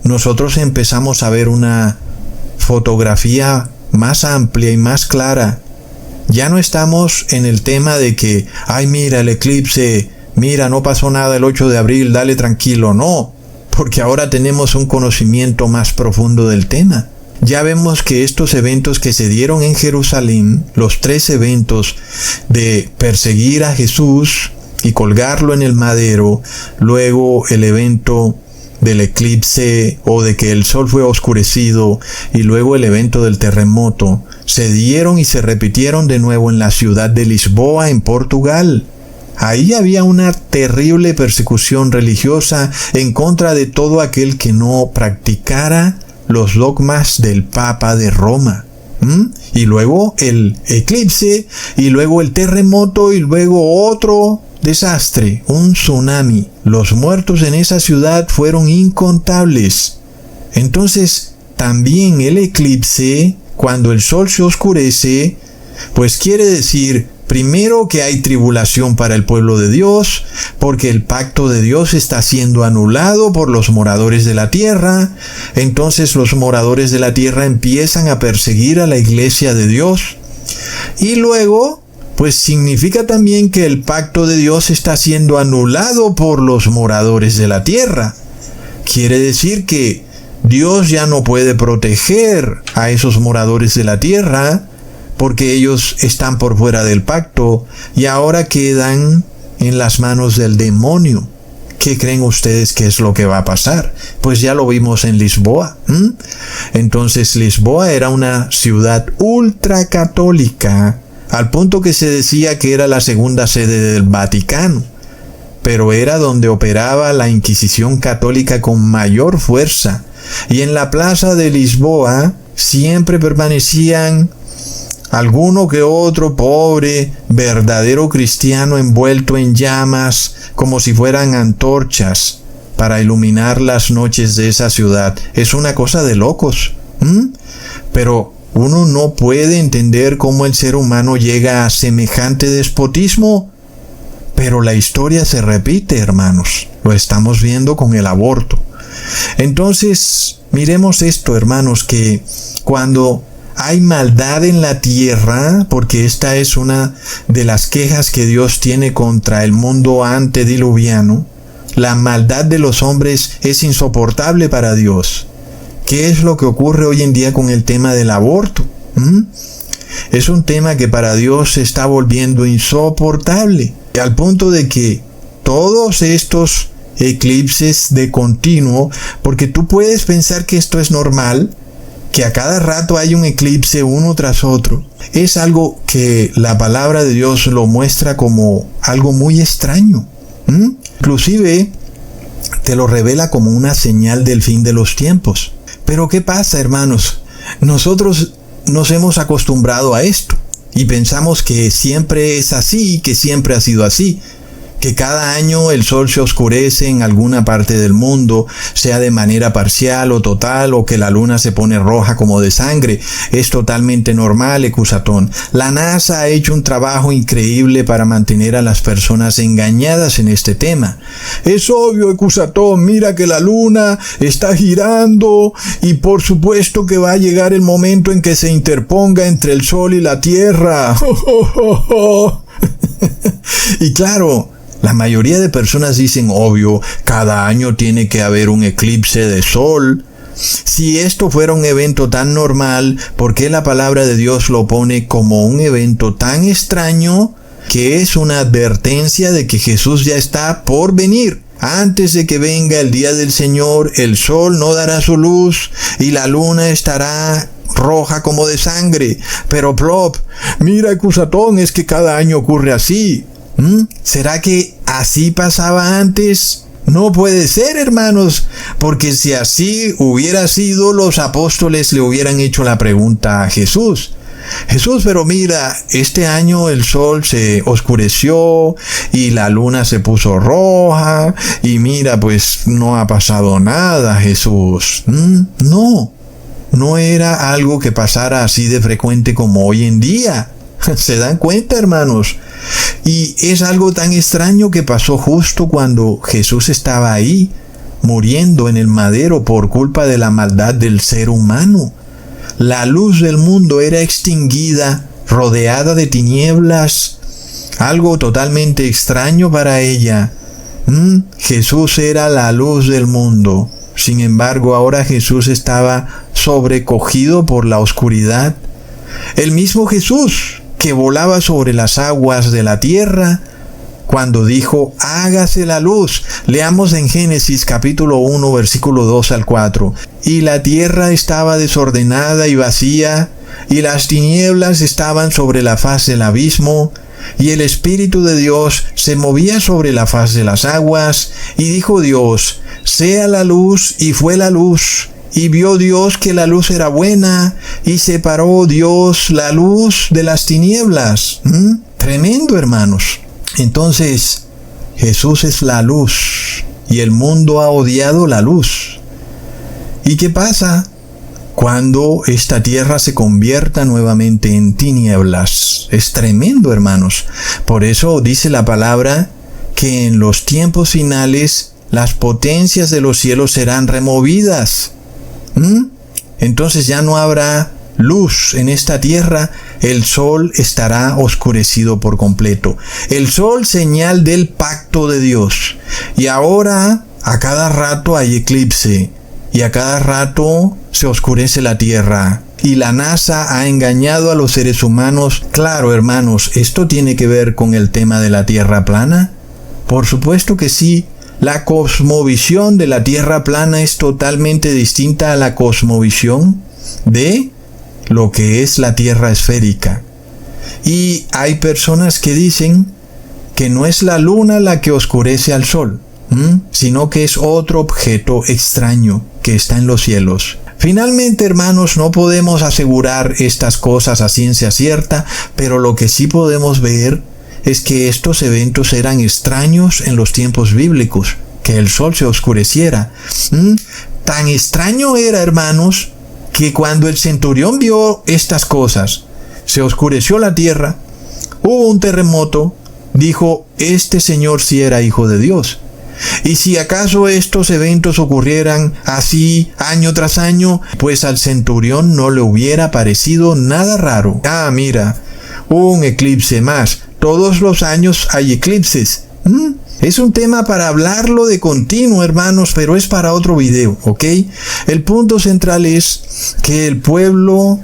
nosotros empezamos a ver una fotografía más amplia y más clara. Ya no estamos en el tema de que, ay, mira el eclipse, mira, no pasó nada el 8 de abril, dale tranquilo. No, porque ahora tenemos un conocimiento más profundo del tema. Ya vemos que estos eventos que se dieron en Jerusalén, los 3 eventos de perseguir a Jesús y colgarlo en el madero, luego el evento del eclipse o de que el sol fue oscurecido y luego el evento del terremoto, se dieron y se repitieron de nuevo en la ciudad de Lisboa, en Portugal. Ahí había una terrible persecución religiosa en contra de todo aquel que no practicara los dogmas del Papa de Roma. Y luego el eclipse, y luego el terremoto, y luego otro desastre, un tsunami. Los muertos en esa ciudad fueron incontables. Entonces, también el eclipse, cuando el sol se oscurece, pues quiere decir, primero, que hay tribulación para el pueblo de Dios, porque el pacto de Dios está siendo anulado por los moradores de la tierra. Entonces los moradores de la tierra empiezan a perseguir a la iglesia de Dios. Y luego, pues significa también que el pacto de Dios está siendo anulado por los moradores de la tierra. Quiere decir que Dios ya no puede proteger a esos moradores de la tierra, porque ellos están por fuera del pacto y ahora quedan en las manos del demonio. ¿Qué creen ustedes que es lo que va a pasar? Pues ya lo vimos en Lisboa. Entonces Lisboa era una ciudad ultracatólica, al punto que se decía que era la segunda sede del Vaticano, pero era donde operaba la Inquisición católica con mayor fuerza. Y en la plaza de Lisboa siempre permanecían alguno que otro pobre, verdadero cristiano envuelto en llamas, como si fueran antorchas, para iluminar las noches de esa ciudad. Es una cosa de locos. Pero uno no puede entender cómo el ser humano llega a semejante despotismo. Pero la historia se repite, hermanos. Lo estamos viendo con el aborto. Entonces, miremos esto, hermanos, que cuando hay maldad en la tierra, porque esta es una de las quejas que Dios tiene contra el mundo antediluviano, la maldad de los hombres es insoportable para Dios. ¿Qué es lo que ocurre hoy en día con el tema del aborto? Es un tema que para Dios se está volviendo insoportable, al punto de que todos estos eclipses de continuo, porque tú puedes pensar que esto es normal, que a cada rato hay un eclipse uno tras otro. Es algo que la palabra de Dios lo muestra como algo muy extraño. Inclusive te lo revela como una señal del fin de los tiempos. Pero ¿qué pasa, hermanos? Nosotros nos hemos acostumbrado a esto y pensamos que siempre es así, que siempre ha sido así, que cada año el sol se oscurece en alguna parte del mundo, sea de manera parcial o total, o que la luna se pone roja como de sangre. Es totalmente normal, Ecusatón. La NASA ha hecho un trabajo increíble para mantener a las personas engañadas en este tema. Es obvio, Ecusatón, mira que la luna está girando y por supuesto que va a llegar el momento en que se interponga entre el sol y la tierra. Y claro, la mayoría de personas dicen, obvio, cada año tiene que haber un eclipse de sol. Si esto fuera un evento tan normal, ¿por qué la palabra de Dios lo pone como un evento tan extraño que es una advertencia de que Jesús ya está por venir? Antes de que venga el día del Señor, el sol no dará su luz y la luna estará roja como de sangre. Pero plop, mira, Ecusatón, es que cada año ocurre así. ¿Será que así pasaba antes? No puede ser, hermanos, porque si así hubiera sido, los apóstoles le hubieran hecho la pregunta a Jesús. Jesús, pero mira, este año el sol se oscureció y la luna se puso roja y mira, pues no ha pasado nada, Jesús. No era algo que pasara así de frecuente como hoy en día. ¿Se dan cuenta, hermanos? Y es algo tan extraño que pasó justo cuando Jesús estaba ahí, muriendo en el madero por culpa de la maldad del ser humano. La luz del mundo era extinguida, rodeada de tinieblas, algo totalmente extraño para ella. Jesús era la luz del mundo. Sin embargo, ahora Jesús estaba sobrecogido por la oscuridad. El mismo Jesús que volaba sobre las aguas de la tierra, cuando dijo, hágase la luz. Leamos en Génesis capítulo 1, versículo 2 al 4. Y la tierra estaba desordenada y vacía, y las tinieblas estaban sobre la faz del abismo, y el Espíritu de Dios se movía sobre la faz de las aguas, y dijo Dios, sea la luz, y fue la luz. Y vio Dios que la luz era buena, y separó Dios la luz de las tinieblas. Tremendo, hermanos. Entonces, Jesús es la luz, y el mundo ha odiado la luz. ¿Y qué pasa cuando esta tierra se convierta nuevamente en tinieblas? Es tremendo, hermanos. Por eso dice la palabra que en los tiempos finales las potencias de los cielos serán removidas. Entonces ya no habrá luz en esta tierra, el sol estará oscurecido por completo. El sol, señal del pacto de Dios. Y ahora a cada rato hay eclipse, y a cada rato se oscurece la tierra. Y la NASA ha engañado a los seres humanos. Claro, hermanos, ¿esto tiene que ver con el tema de la tierra plana? Por supuesto que sí. La cosmovisión de la tierra plana es totalmente distinta a la cosmovisión de lo que es la tierra esférica. Y hay personas que dicen que no es la luna la que oscurece al sol, sino que es otro objeto extraño que está en los cielos. Finalmente, hermanos, no podemos asegurar estas cosas a ciencia cierta, pero lo que sí podemos ver es que estos eventos eran extraños en los tiempos bíblicos, que el sol se oscureciera. Tan extraño era, hermanos, que cuando el centurión vio estas cosas, se oscureció la tierra, hubo un terremoto, dijo, este señor sí era hijo de Dios. Y si acaso estos eventos ocurrieran así año tras año, pues al centurión no le hubiera parecido nada raro. Mira, un eclipse más. Todos los años hay eclipses. Es un tema para hablarlo de continuo, hermanos, pero es para otro video, ¿ok? El punto central es que el pueblo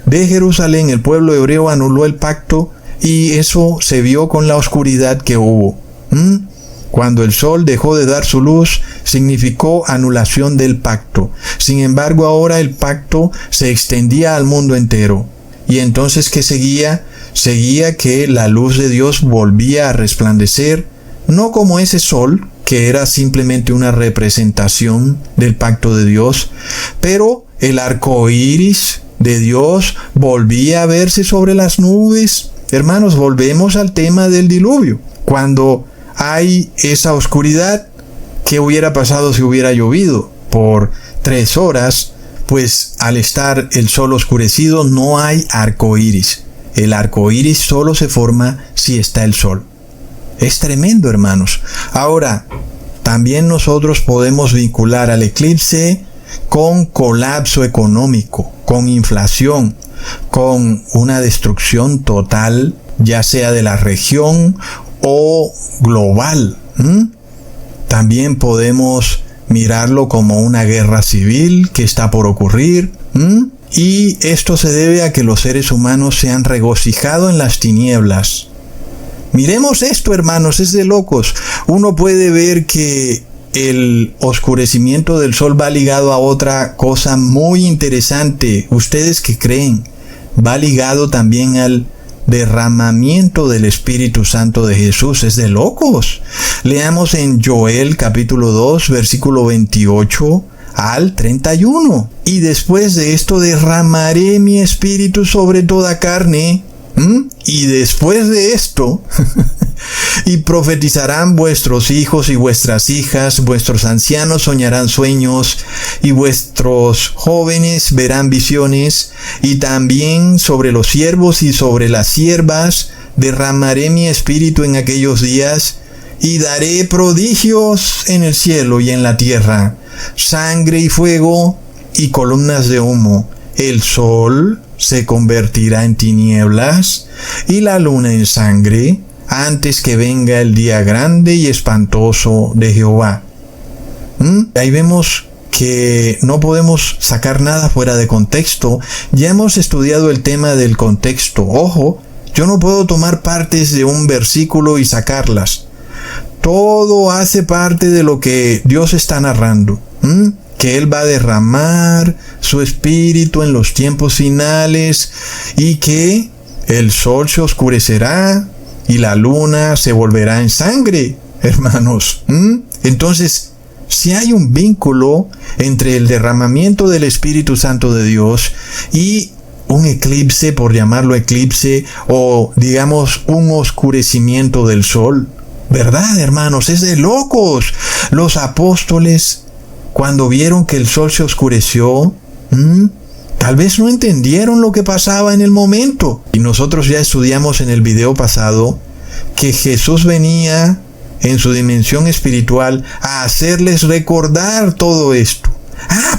de Jerusalén, el pueblo hebreo, anuló el pacto, y eso se vio con la oscuridad que hubo. Cuando el sol dejó de dar su luz, significó anulación del pacto. Sin embargo, ahora el pacto se extendía al mundo entero. Y entonces, ¿qué seguía? Seguía que la luz de Dios volvía a resplandecer, no como ese sol, que era simplemente una representación del pacto de Dios, pero el arco iris de Dios volvía a verse sobre las nubes. Hermanos, volvemos al tema del diluvio. Cuando hay esa oscuridad, ¿qué hubiera pasado si hubiera llovido por 3 horas? Pues al estar el sol oscurecido no hay arco iris. El arco iris solo se forma si está el sol. Es tremendo, hermanos. Ahora, también nosotros podemos vincular al eclipse con colapso económico, con inflación, con una destrucción total, ya sea de la región o global. También podemos mirarlo como una guerra civil que está por ocurrir. Y esto se debe a que los seres humanos se han regocijado en las tinieblas. Miremos esto, hermanos, es de locos. Uno puede ver que el oscurecimiento del sol va ligado a otra cosa muy interesante. ¿Ustedes qué creen? Va ligado también al derramamiento del Espíritu Santo de Jesús. Es de locos. Leamos en Joel capítulo 2, versículo 28 al 31. Y después de esto derramaré mi espíritu sobre toda carne. Y después de esto, y profetizarán vuestros hijos y vuestras hijas, vuestros ancianos soñarán sueños, y vuestros jóvenes verán visiones, y también sobre los siervos y sobre las siervas derramaré mi espíritu en aquellos días, y daré prodigios en el cielo y en la tierra, sangre y fuego y columnas de humo. El sol se convertirá en tinieblas y la luna en sangre, antes que venga el día grande y espantoso de Jehová. Ahí vemos que no podemos sacar nada fuera de contexto. Ya hemos estudiado el tema del contexto. Ojo, yo no puedo tomar partes de un versículo y sacarlas. Todo hace parte de lo que Dios está narrando. Que Él va a derramar su espíritu en los tiempos finales y que el sol se oscurecerá y la luna se volverá en sangre, hermanos. Entonces, si hay un vínculo entre el derramamiento del Espíritu Santo de Dios y un eclipse, por llamarlo eclipse, o digamos un oscurecimiento del sol, ¿verdad, hermanos? Es de locos. Los apóstoles, cuando vieron que el sol se oscureció, tal vez no entendieron lo que pasaba en el momento. Y nosotros ya estudiamos en el video pasado que Jesús venía en su dimensión espiritual a hacerles recordar todo esto.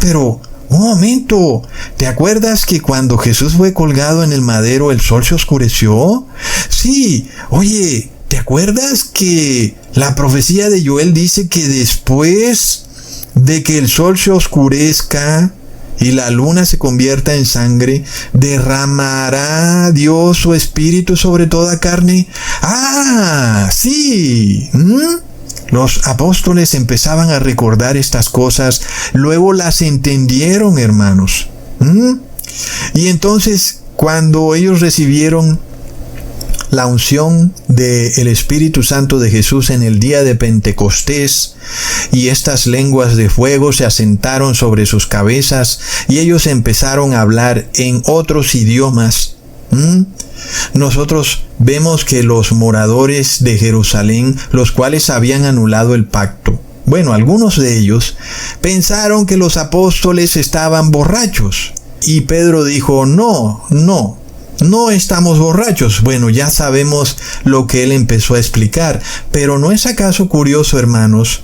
Pero un momento, ¿te acuerdas que cuando Jesús fue colgado en el madero el sol se oscureció? Sí, oye, ¿te acuerdas que la profecía de Joel dice que después de que el sol se oscurezca y la luna se convierta en sangre, derramará Dios su espíritu sobre toda carne? Sí. Los apóstoles empezaban a recordar estas cosas, luego las entendieron, hermanos. Y entonces, cuando ellos recibieron la unción del Espíritu Santo de Jesús en el día de Pentecostés, y estas lenguas de fuego se asentaron sobre sus cabezas, y ellos empezaron a hablar en otros idiomas. Nosotros vemos que los moradores de Jerusalén, los cuales habían anulado el pacto, bueno, algunos de ellos pensaron que los apóstoles estaban borrachos. Y Pedro dijo, no estamos borrachos. Bueno, ya sabemos lo que él empezó a explicar. Pero ¿no es acaso curioso, hermanos,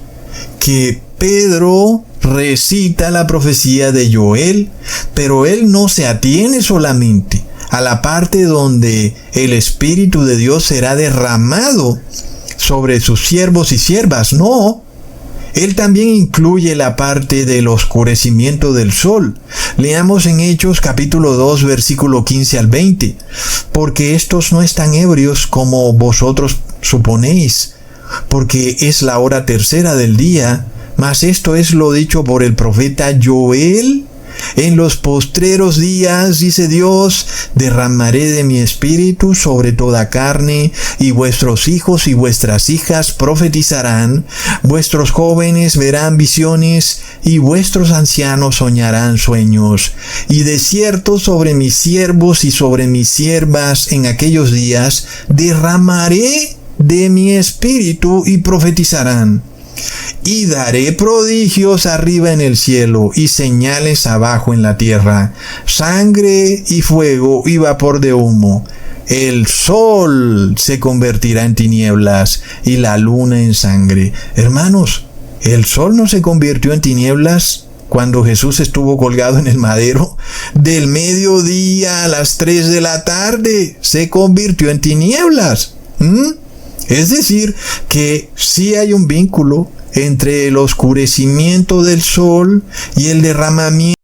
que Pedro recita la profecía de Joel, pero él no se atiene solamente a la parte donde el Espíritu de Dios será derramado sobre sus siervos y siervas? No. Él también incluye la parte del oscurecimiento del sol. Leamos en Hechos capítulo 2, versículo 15 al 20. Porque estos no están ebrios como vosotros suponéis, porque es la hora tercera del día, mas esto es lo dicho por el profeta Joel. En los postreros días, dice Dios, derramaré de mi espíritu sobre toda carne, y vuestros hijos y vuestras hijas profetizarán, vuestros jóvenes verán visiones, y vuestros ancianos soñarán sueños. Y de cierto sobre mis siervos y sobre mis siervas en aquellos días derramaré de mi espíritu y profetizarán. Y daré prodigios arriba en el cielo y señales abajo en la tierra, sangre y fuego y vapor de humo. El sol se convertirá en tinieblas y la luna en sangre. Hermanos, ¿el sol no se convirtió en tinieblas cuando Jesús estuvo colgado en el madero? Del mediodía a las 3 de la tarde se convirtió en tinieblas. Es decir, que sí hay un vínculo entre el oscurecimiento del sol y el derramamiento